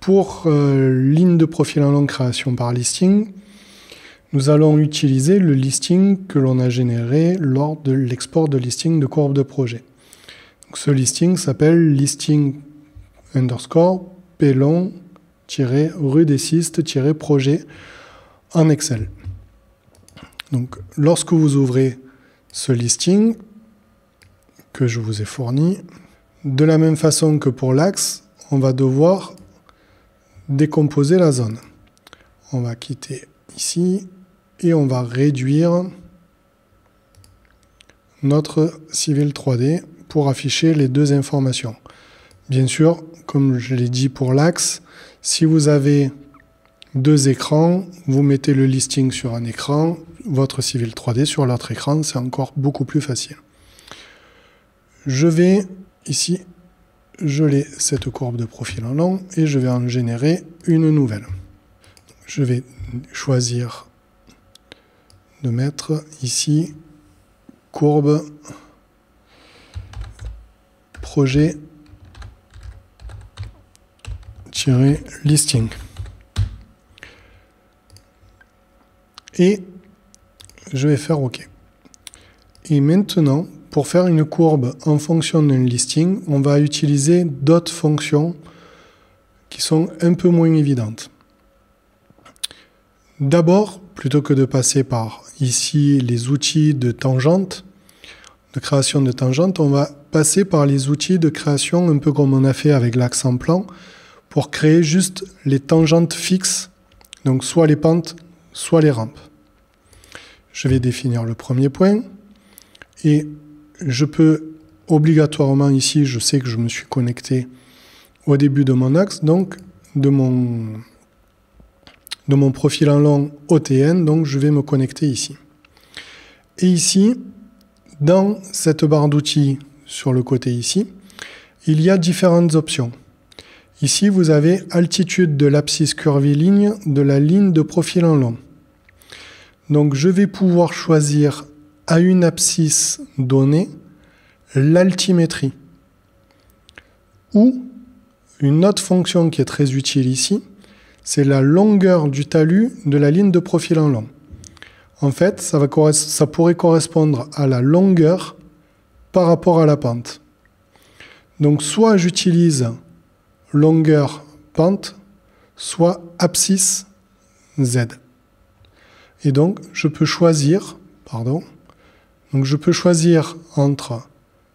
Pour ligne de profil en long création par listing, nous allons utiliser le listing que l'on a généré lors de l'export de listing de courbe de projet. Donc, ce listing s'appelle listing underscore pelon-rudessiste-projet en Excel. Donc, lorsque vous ouvrez ce listing que je vous ai fourni, de la même façon que pour l'axe, on va devoir décomposer la zone. On va quitter ici et on va réduire notre Civil 3D pour afficher les deux informations. Bien sûr, comme je l'ai dit pour l'axe, si vous avez deux écrans, vous mettez le listing sur un écran, votre Civil 3D sur l'autre écran, c'est encore beaucoup plus facile. Je vais ici geler cette courbe de profil en long et je vais en générer une nouvelle. Je vais choisir de mettre ici courbe projet listing. Et je vais faire OK. Et maintenant, pour faire une courbe en fonction d'un listing, on va utiliser d'autres fonctions qui sont un peu moins évidentes. D'abord, plutôt que de passer par ici les outils de tangente, de création de tangente, on va passer par les outils de création un peu comme on a fait avec l'axe en plan pour créer juste les tangentes fixes, donc soit les pentes, soit les rampes. Je vais définir le premier point et je peux obligatoirement ici, je sais que je me suis connecté au début de mon axe, donc de mon profil en long OTN, donc je vais me connecter ici. Et ici, dans cette barre d'outils sur le côté ici, il y a différentes options. Ici, vous avez altitude de l'abscisse curviligne de la ligne de profil en long. Donc je vais pouvoir choisir à une abscisse donnée l'altimétrie. Ou une autre fonction qui est très utile ici, c'est la longueur du talus de la ligne de profil en long. En fait, ça pourrait correspondre à la longueur par rapport à la pente. Donc soit j'utilise longueur pente, soit abscisse Z. Et donc je peux choisir, entre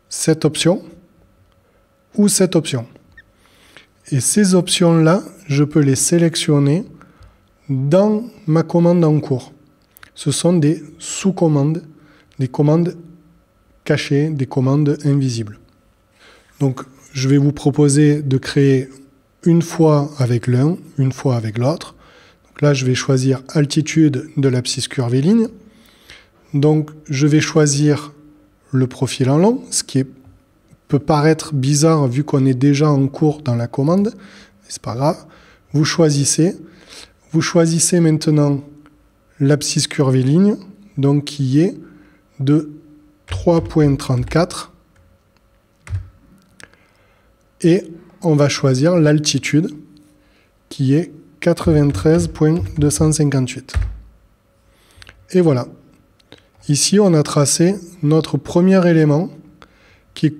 cette option ou cette option. Et ces options-là, je peux les sélectionner dans ma commande en cours. Ce sont des sous-commandes, des commandes cachées, des commandes invisibles. Donc, je vais vous proposer de créer une fois avec l'un, une fois avec l'autre. Donc là, je vais choisir altitude de l'abscisse curviligne. Donc, je vais choisir le profil en long, ce qui peut paraître bizarre vu qu'on est déjà en cours dans la commande. C'est pas grave. Vous choisissez maintenant l'abscisse curviligne, donc qui est de 3,34. Et on va choisir l'altitude, qui est 93,258. Et voilà. Ici, on a tracé notre premier élément qui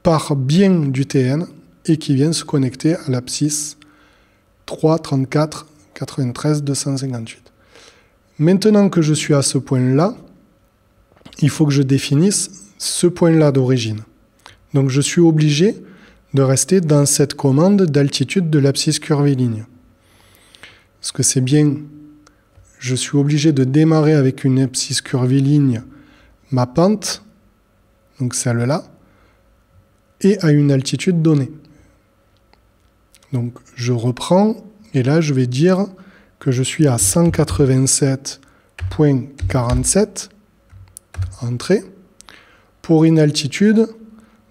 part bien du TN et qui vient se connecter à l'abscisse 3,34,93,258. Maintenant que je suis à ce point-là, il faut que je définisse ce point-là d'origine. Donc je suis obligé de rester dans cette commande d'altitude de l'abscisse curviligne. Parce que c'est bien, je suis obligé de démarrer avec une abscisse curviligne ma pente, donc celle-là, et à une altitude donnée. Donc je reprends, et là je vais dire que je suis à 187,47, entrée, pour une altitude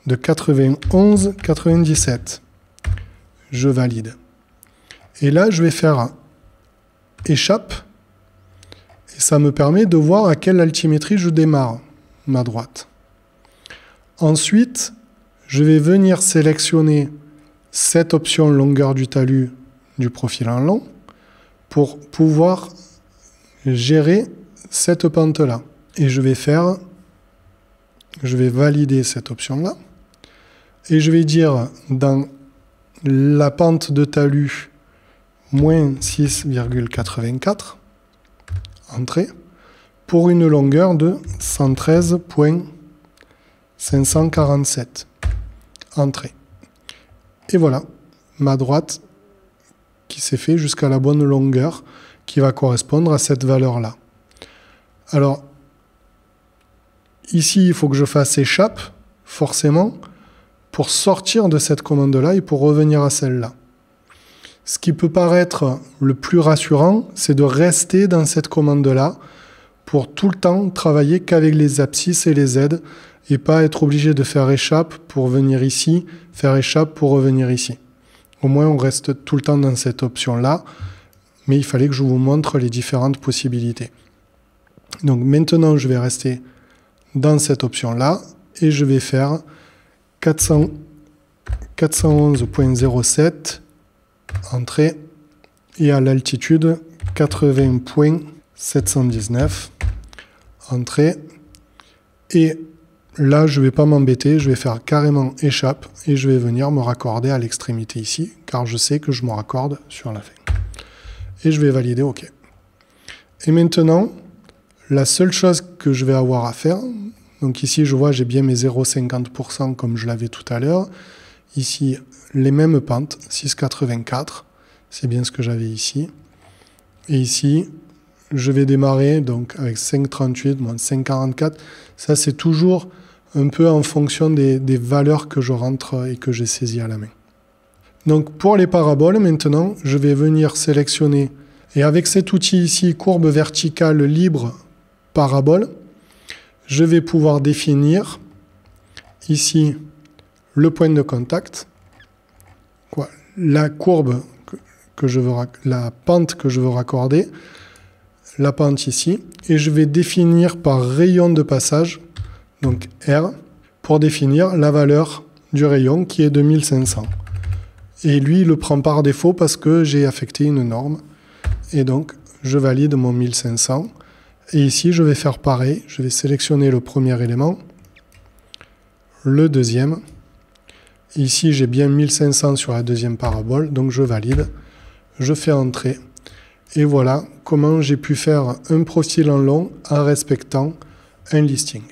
de 91,97. Je valide. Et là je vais faire échappe, et ça me permet de voir à quelle altimétrie je démarre ma droite. Ensuite, je vais venir sélectionner cette option longueur du talus du profil en long pour pouvoir gérer cette pente-là. Et je vais valider cette option-là. Et je vais dire dans la pente de talus, moins 6,84, entrée, pour une longueur de 113,547, entrée. Et voilà, ma droite qui s'est fait jusqu'à la bonne longueur qui va correspondre à cette valeur-là. Alors, ici, il faut que je fasse échappe, forcément, pour sortir de cette commande-là et pour revenir à celle-là. Ce qui peut paraître le plus rassurant, c'est de rester dans cette commande-là pour tout le temps travailler qu'avec les abscisses et les aides et pas être obligé de faire échappe pour venir ici, faire échappe pour revenir ici. Au moins, on reste tout le temps dans cette option-là, mais il fallait que je vous montre les différentes possibilités. Donc maintenant, je vais rester dans cette option-là et je vais faire 411,07 entrée et à l'altitude 80,719 entrée. Et là, je ne vais pas m'embêter, je vais faire carrément échappe et je vais venir me raccorder à l'extrémité ici, car je sais que je me raccorde sur la fin. Et je vais valider OK. Et maintenant, la seule chose que je vais avoir à faire, donc ici je vois j'ai bien mes 0,50% comme je l'avais tout à l'heure. Ici, les mêmes pentes, 6,84, c'est bien ce que j'avais ici. Et ici, je vais démarrer donc avec 5,38 moins 5,44. Ça, c'est toujours un peu en fonction des valeurs que je rentre et que j'ai saisies à la main. Donc pour les paraboles, maintenant, je vais venir sélectionner. Et avec cet outil ici, courbe verticale libre parabole, je vais pouvoir définir ici le point de contact, la courbe que je veux, la pente que je veux raccorder, la pente ici, et je vais définir par rayon de passage, donc R, pour définir la valeur du rayon qui est de 1500. Et lui, il le prend par défaut parce que j'ai affecté une norme, et donc je valide mon 1500. Et ici, je vais faire pareil, je vais sélectionner le premier élément, le deuxième. Ici, j'ai bien 1500 sur la deuxième parabole, donc je valide, je fais entrer. Et voilà comment j'ai pu faire un profil en long en respectant un listing.